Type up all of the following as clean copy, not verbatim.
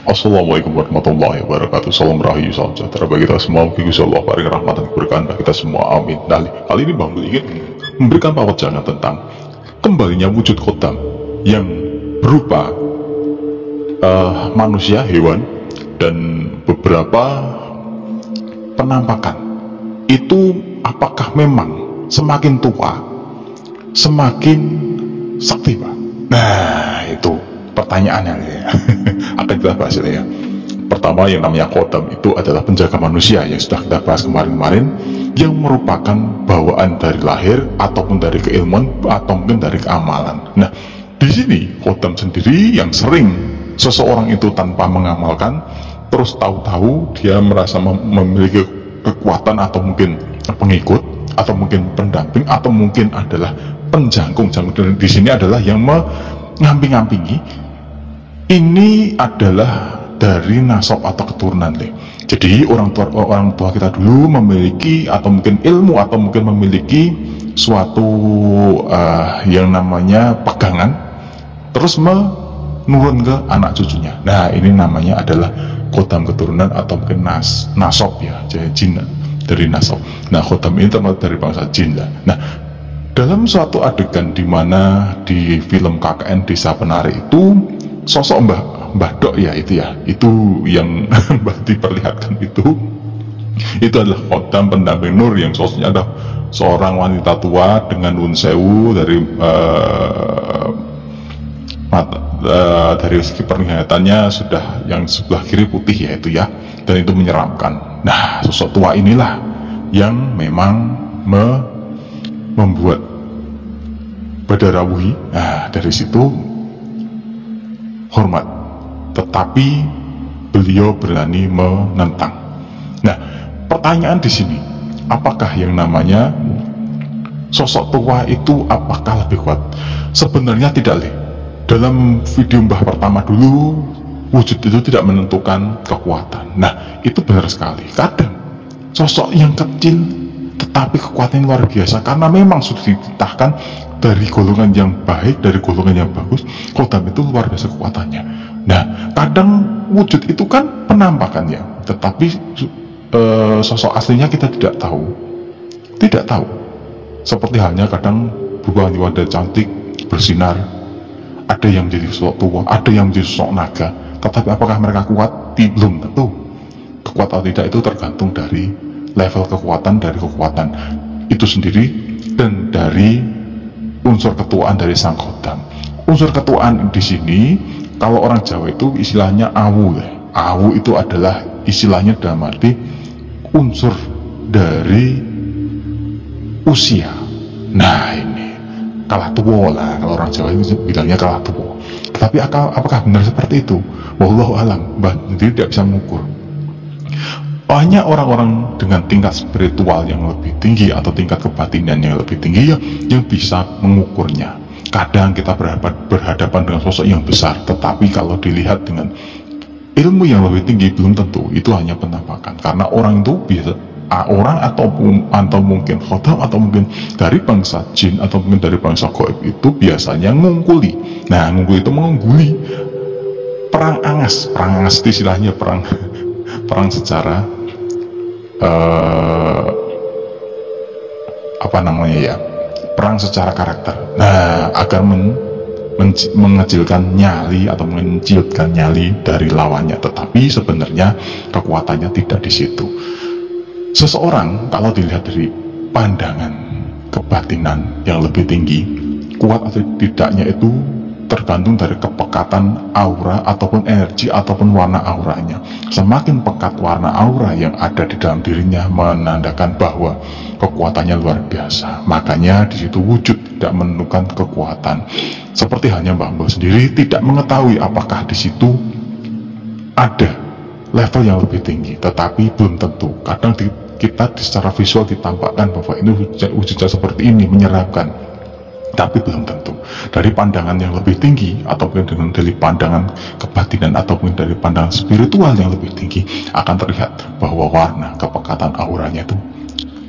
Assalamualaikum warahmatullahi wabarakatuh. Salam rahayu, salam sejahtera bagi kita semua. Mungkin Allah paling rahmat dan keberkahan bagi kita semua, amin. Nah, kali ini Bang ingin memberikan pawajangan tentang kembalinya wujud khotam yang berupa manusia, hewan, dan beberapa penampakan. Itu apakah memang semakin tua semakin sakti, Pak? Nah, itu pertanyaannya ya. Akan kita bahas ini ya. Pertama, yang namanya khotam itu adalah penjaga manusia yang sudah kita bahas kemarin-kemarin, yang merupakan bawaan dari lahir ataupun dari keilmuan atau mungkin dari keamalan. Nah, di sini khotam sendiri yang sering seseorang itu tanpa mengamalkan, terus tahu-tahu dia merasa memiliki kekuatan atau mungkin pengikut atau mungkin pendamping atau mungkin adalah penjangkung. Di sini adalah yang mengamping-ampingi. Ini adalah dari nasab atau keturunan deh. Jadi orang tua kita dulu memiliki atau mungkin ilmu atau mungkin memiliki suatu yang namanya pegangan, terus menurun ke anak cucunya. Nah, ini namanya adalah khotam keturunan atau mungkin nasab ya, jadi jin dari nasab. Nah, khotam ini termasuk dari bangsa jin lah. Nah, dalam suatu adegan di mana di film KKN Desa Penari itu sosok Mbah Dok ya, itu yang Mbah diperlihatkan itu adalah khotam pendamping nur yang sosoknya adalah seorang wanita tua dengan nun sewu dari segi penglihatannya sudah yang sebelah kiri putih ya, itu ya, dan itu menyeramkan. Nah, sosok tua inilah yang memang membuat Badarawuhi. Nah, dari situ hormat, tetapi beliau berani menentang. Nah, pertanyaan di sini, apakah yang namanya sosok tua itu apakah lebih kuat? Sebenarnya tidak, Le. Dalam video Mbah pertama dulu, wujud itu tidak menentukan kekuatan. Nah, itu benar sekali. Kadang sosok yang kecil tetapi kekuatannya luar biasa, karena memang sudah dititahkan dari golongan yang baik, dari golongan yang bagus, khotam itu luar biasa kekuatannya. Nah, kadang wujud itu kan penampakannya, tetapi sosok aslinya kita tidak tahu. Seperti halnya kadang buah wadah cantik bersinar, ada yang menjadi sosok tua, ada yang menjadi sosok naga, tetapi apakah mereka kuat? Belum tentu. Kuat atau tidak itu tergantung dari level kekuatan dari kekuatan itu sendiri dan dari unsur ketuaan dari sang khotam. Unsur ketuaan di sini kalau orang Jawa itu istilahnya awu. Awu itu adalah istilahnya dalam arti unsur dari usia. Nah, ini kalah tua lah, kalau orang Jawa itu bilangnya kalah tua. Tapi apakah benar seperti itu? Wallahu alam, Mbah sendiri tidak bisa mengukur. Banyak orang-orang dengan tingkat spiritual yang lebih tinggi atau tingkat kebatinan yang lebih tinggi yang bisa mengukurnya. Kadang kita berhadapan dengan sosok yang besar, tetapi kalau dilihat dengan ilmu yang lebih tinggi belum tentu itu hanya penampakan, karena orang itu bisa atau mungkin khotam atau mungkin dari bangsa jin atau mungkin dari bangsa gaib itu biasanya ngungkuli. Nah, ngungkuli itu mengungguli perang angas istilahnya perang secara perang secara karakter. Nah, agar mengecilkan nyali atau menciutkan nyali dari lawannya, tetapi sebenarnya kekuatannya tidak di situ. Seseorang kalau dilihat dari pandangan kebatinan yang lebih tinggi, kuat atau tidaknya itu tergantung dari kepekatan aura ataupun energi ataupun warna auranya. Semakin pekat warna aura yang ada di dalam dirinya menandakan bahwa kekuatannya luar biasa. Makanya di situ wujud tidak menentukan kekuatan. Seperti halnya Mbah sendiri tidak mengetahui apakah di situ ada level yang lebih tinggi, tetapi belum tentu. Kadang kita secara visual ditampakkan bahwa ini wujudnya seperti ini, menyeramkan, tapi belum tentu. Dari pandangan yang lebih tinggi ataupun dari pandangan kebatinan ataupun dari pandangan spiritual yang lebih tinggi akan terlihat bahwa warna kepekatan auranya itu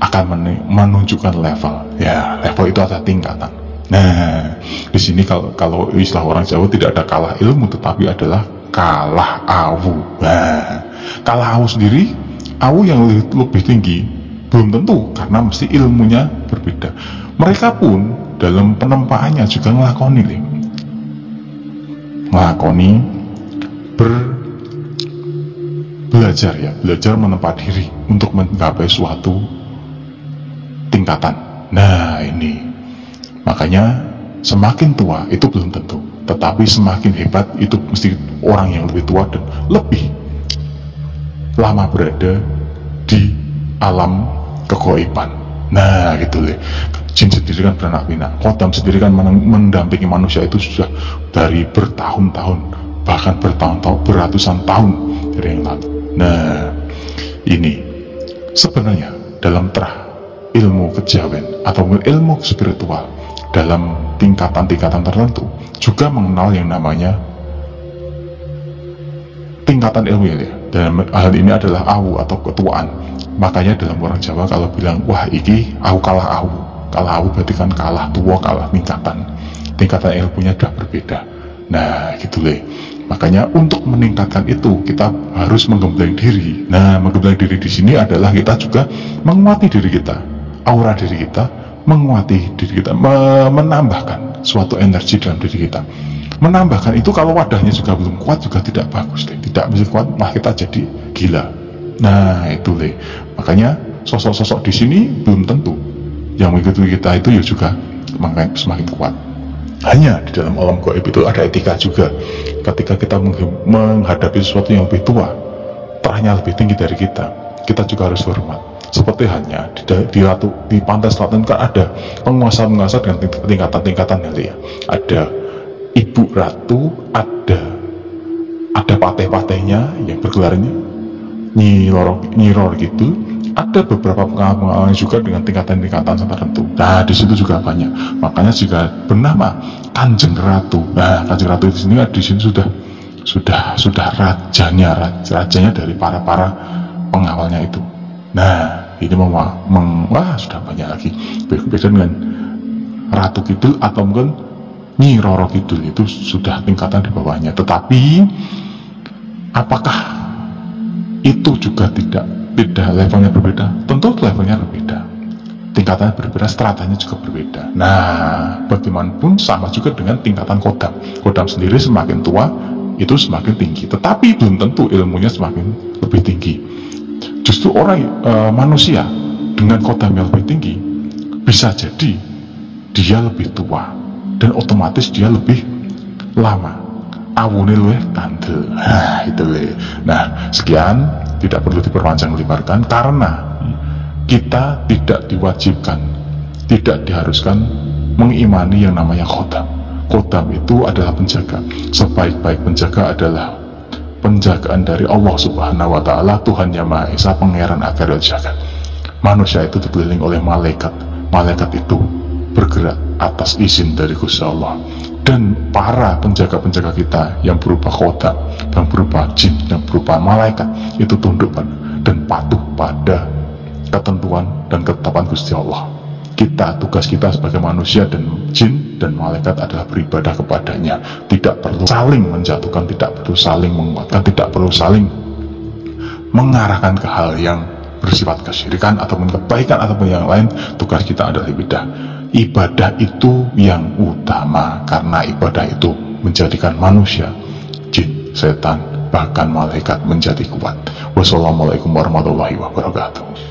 akan menunjukkan level. Ya, level itu ada tingkatan. Nah, di sini kalau istilah orang Jawa tidak ada kalah ilmu, tetapi adalah kalah awu. Nah, kalah awu sendiri, awu yang lebih tinggi belum tentu, karena mesti ilmunya berbeda. Mereka pun dalam penempaannya juga ngelakoni belajar ya, belajar menempa diri untuk menggapai suatu tingkatan. Nah ini, makanya semakin tua itu belum tentu, tetapi semakin hebat itu mesti orang yang lebih tua dan lebih lama berada di alam kegoiban. Nah gitu loh. Jin sendiri kan beranak pinak, Kodam sendiri kan mendampingi manusia itu sudah dari bertahun-tahun, bahkan bertahun-tahun, beratusan tahun dari yang lalu. Nah ini sebenarnya dalam terah ilmu kejawen atau ilmu spiritual dalam tingkatan-tingkatan tertentu juga mengenal yang namanya tingkatan ilmu ya. Dalam hal ini adalah awu atau ketuaan. Makanya dalam orang Jawa kalau bilang wah iki awu kalah awu berarti kan kalah tua, kalah tingkatan ilmunya sudah berbeda. Nah gitu loh. Makanya untuk meningkatkan itu kita harus menggembleng diri. Nah menggembleng diri di sini adalah kita juga menguati diri kita, aura diri kita, menguati diri kita, menambahkan suatu energi dalam diri kita. Menambahkan itu kalau wadahnya juga belum kuat juga tidak bagus deh. Tidak bisa kuat malah kita jadi gila. Nah itu deh. Makanya sosok-sosok di sini belum tentu yang mengikuti kita itu ya juga semakin kuat. Hanya di dalam alam gaib itu ada etika juga. Ketika kita menghadapi sesuatu yang lebih tua, terahnya lebih tinggi dari kita, kita juga harus hormat. Seperti hanya di pantai selatan kan ada penguasa-penguasa dengan tingkatan-tingkatan ya. Ada ibu ratu, ada pateh-patehnya yang bergelarnya nyiror gitu. Ada beberapa pengalaman juga dengan tingkatan-tingkatan tertentu. Nah di situ juga banyak. Makanya juga bernama Kanjeng Ratu. Nah Kanjeng Ratu di sini sudah rajanya dari para pengawalnya itu. Nah ini wah sudah banyak lagi. Beda dengan Ratu Kidul atau mungkin Nyi Roro Kidul, itu sudah tingkatan di bawahnya. Tetapi apakah itu juga tidak levelnya berbeda? Tentu levelnya berbeda, tingkatannya berbeda, stratanya juga berbeda. Nah bagaimanapun sama juga dengan tingkatan kodam sendiri, semakin tua itu semakin tinggi, tetapi belum tentu ilmunya semakin lebih tinggi. Justru orang manusia dengan kodam yang lebih tinggi bisa jadi dia lebih tua dan otomatis dia lebih lama awune luwih kandel. Nah itu le. Nah sekian, tidak perlu diperpanjang lebarkan karena kita tidak diwajibkan, tidak diharuskan mengimani yang namanya kodam. Kodam itu adalah penjaga. Sebaik-baik penjaga adalah penjagaan dari Allah Subhanahu wa Ta'ala, Tuhan Yang Maha Esa, Pangeran Agaril Jagat. Manusia itu dikelilingi oleh malaikat. Malaikat itu bergerak atas izin dari Gusti Allah. Dan para penjaga-penjaga kita yang berupa kodam, yang berupa jin, yang berupa malaikat, itu tunduk dan patuh pada ketentuan dan ketetapan Gusti Allah. Tugas kita sebagai manusia dan jin dan malaikat adalah beribadah kepadanya. Tidak perlu saling menjatuhkan, tidak perlu saling menguatkan, tidak perlu saling mengarahkan ke hal yang bersifat kesyirikan ataupun kebaikan ataupun yang lain. Tugas kita adalah ibadah itu yang utama, karena ibadah itu menjadikan manusia, jin, setan, bahkan malaikat menjadi kuat. Wassalamualaikum warahmatullahi wabarakatuh.